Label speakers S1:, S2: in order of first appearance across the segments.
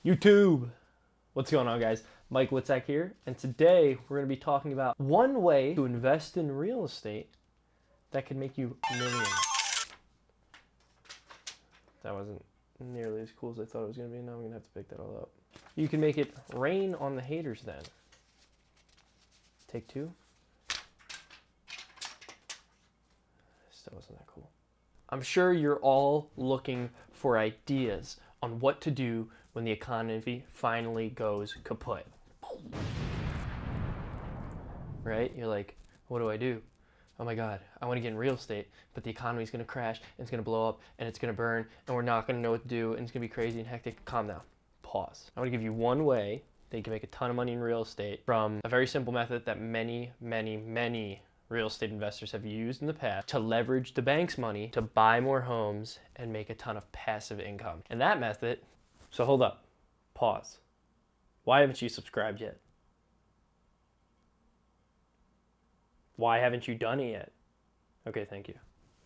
S1: YouTube! What's going on, guys? Mike Witzak here, and today we're going to be talking about one way to invest in real estate that can make you millions. That wasn't nearly as cool as I thought it was going to be. Now I'm going to have to pick that all up. You can make it rain on the haters then. Take two. Still wasn't that cool. I'm sure you're all looking for ideas on what to do when the economy finally goes kaput. Right? You're like, what do I do? Oh my God, I want to get in real estate, but the economy's going to crash, and it's going to blow up, and it's going to burn, and we're not going to know what to do, and it's going to be crazy and hectic. Calm down. Pause. I want to give you one way that you can make a ton of money in real estate from a very simple method that many real estate investors have used in the past to leverage the bank's money to buy more homes and make a ton of passive income. And that method, so hold up, pause. Why haven't you subscribed yet? Why haven't you done it yet? Okay, thank you.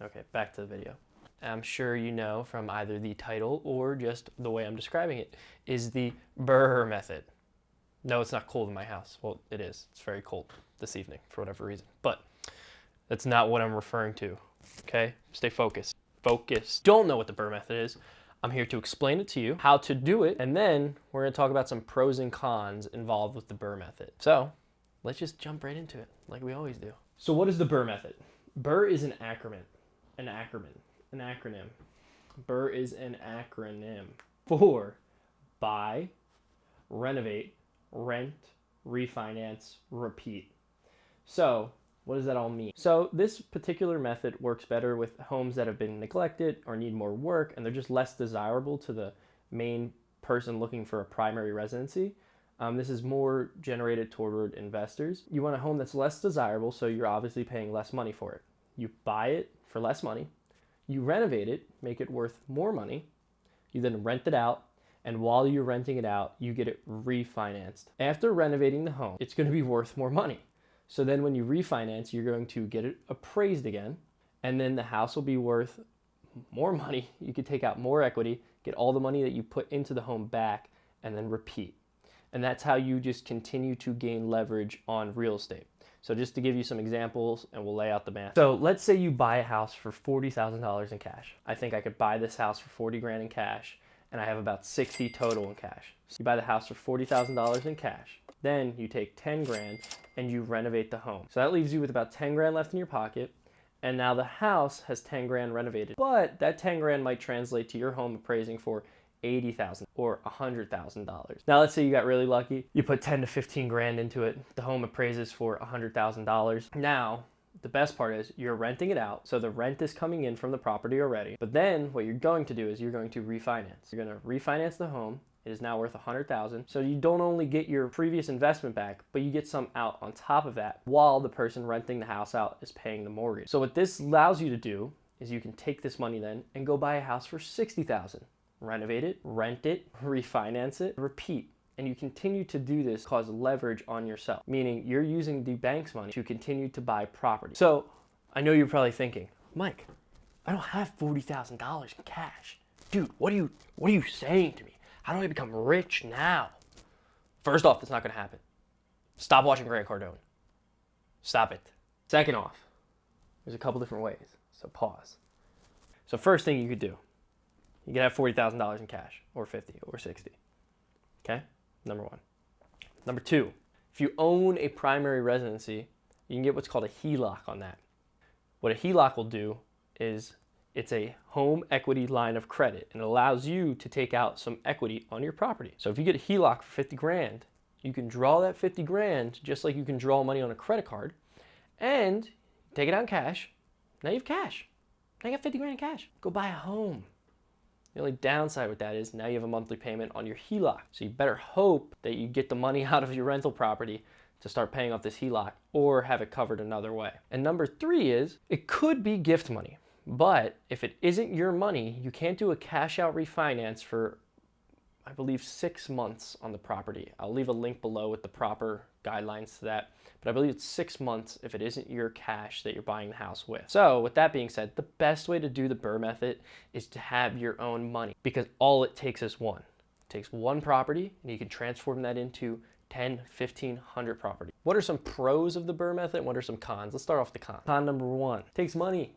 S1: Okay, back to the video. I'm sure you know from either the title or just the way I'm describing it is the BURR method. No, it's not cold in my house. Well, it is. It's very cold this evening for whatever reason. But that's not what I'm referring to, okay? Stay focused. Focus. Don't know what the BURR method is. I'm here to explain it to you, how to do it, and then we're gonna talk about some pros and cons involved with the BURR method. So let's just jump right into it, like we always do. So what is the BURR method? BURR is an acronym. BURR is an acronym for buy, renovate, rent, refinance, repeat. So what does that all mean? So this particular method works better with homes that have been neglected or need more work, and they're just less desirable to the main person looking for a primary residency. This is more generated toward investors. You want a home that's less desirable, so you're obviously paying less money for it. You buy it for less money, you renovate it, make it worth more money, you then rent it out, and while you're renting it out, you get it refinanced. After renovating the home, it's going to be worth more money. So then when you refinance, you're going to get it appraised again, and then the house will be worth more money. You could take out more equity, get all the money that you put into the home back, and then repeat. And that's how you just continue to gain leverage on real estate. So just to give you some examples, and we'll lay out the math. So let's say you buy a house for $40,000 in cash. I think I could buy this house for 40 grand in cash, and I have about 60 total in cash. So you buy the house for $40,000 in cash. Then you take 10 grand and you renovate the home. So that leaves you with about 10 grand left in your pocket. And now the house has 10 grand renovated, but that 10 grand might translate to your home appraising for $80,000 or $100,000. Now let's say you got really lucky. You put 10 to 15 grand into it. The home appraises for $100,000. Now, the best part is you're renting it out. So the rent is coming in from the property already. But then what you're going to do is you're going to refinance. You're going to refinance the home. It is now worth $100,000. So you don't only get your previous investment back, but you get some out on top of that while the person renting the house out is paying the mortgage. So what this allows you to do is you can take this money then and go buy a house for $60,000. Renovate it, rent it, refinance it, repeat. And you continue to do this, cause leverage on yourself, meaning you're using the bank's money to continue to buy property. So I know you're probably thinking, Mike, I don't have $40,000 in cash. Dude, what are you saying to me? How do I become rich now? First off, that's not gonna happen. Stop watching Grant Cardone. Stop it. Second off, there's a couple different ways, so pause. So first thing you could do, you could have $40,000 in cash, or 50, or 60. Okay, number one. Number two, if you own a primary residency, you can get what's called a HELOC on that. What a HELOC will do is it's a home equity line of credit, and it allows you to take out some equity on your property. So if you get a HELOC for 50 grand, you can draw that 50 grand just like you can draw money on a credit card, and take it out in cash. Now you have cash. Now you got 50 grand in cash. Go buy a home. The only downside with that is now you have a monthly payment on your HELOC. So you better hope that you get the money out of your rental property to start paying off this HELOC, or have it covered another way. And number three is, it could be gift money. But if it isn't your money, you can't do a cash out refinance for, I believe, 6 months on the property. I'll leave a link below with the proper guidelines to that. But I believe it's 6 months if it isn't your cash that you're buying the house with. So with that being said, the best way to do the BURR method is to have your own money, because all it takes is one. takes one property and you can transform that into 10, 1,500 properties. What are some pros of the BURR method and what are some cons? Let's start off with the con. Con number one, it takes money,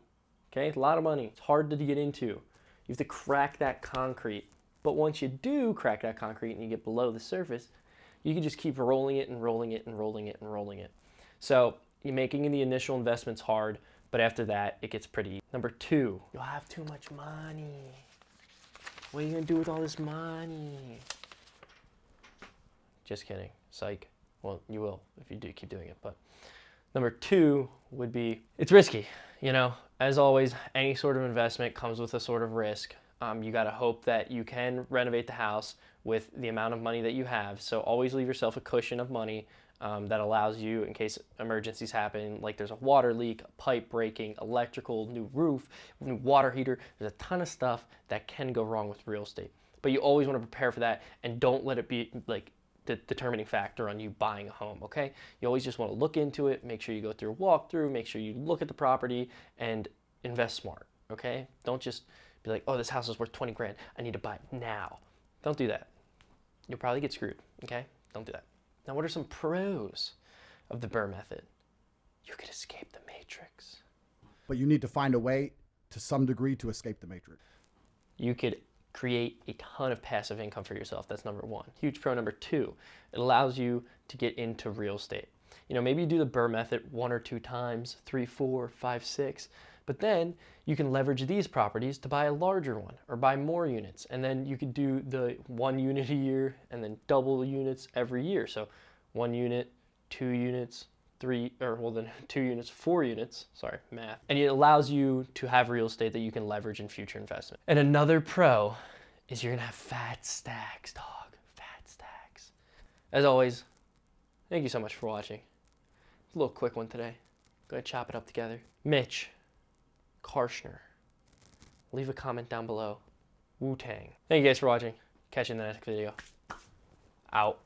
S1: okay? A lot of money. It's hard to get into. You have to crack that concrete. But once you do crack that concrete and you get below the surface, you can just keep rolling it and rolling it and rolling it and rolling it. So you're making the initial investments hard, but after that, it gets pretty easy. Number two, you'll have too much money. What are you gonna do with all this money? Just kidding, psych. Well, you will if you do keep doing it. But number two would be, it's risky. You know, as always, any sort of investment comes with a sort of risk. You gotta hope that you can renovate the house with the amount of money that you have. So always leave yourself a cushion of money that allows you, in case emergencies happen, like there's a water leak, a pipe breaking, electrical, new roof, new water heater. There's a ton of stuff that can go wrong with real estate. But you always want to prepare for that and don't let it be like the determining factor on you buying a home, okay? You always just want to look into it, make sure you go through a walkthrough, make sure you look at the property and invest smart, okay? Don't just be like, oh, this house is worth 20 grand. I need to buy it now. Don't do that. You'll probably get screwed, okay? Don't do that. Now, what are some pros of the BURR method? You could escape the matrix.
S2: But you need to find a way to some degree to escape the matrix.
S1: You could create a ton of passive income for yourself. That's number one. Huge pro number two, it allows you to get into real estate. You know, maybe you do the BURR method 1 or 2 times, 3, 4, 5, 6, but then you can leverage these properties to buy a larger one or buy more units. And then you could do the 1 unit a year and then double units every year. So 1 unit, 2 units, 3, or well then 2 units, 4 units, sorry, math. And it allows you to have real estate that you can leverage in future investment. And another pro is you're gonna have fat stacks, dog, fat stacks. As always, thank you so much for watching. A little quick one today. Go ahead, chop it up together. Mitch Karshner. Leave a comment down below. Wu-Tang. Thank you guys for watching. Catch you in the next video. Out.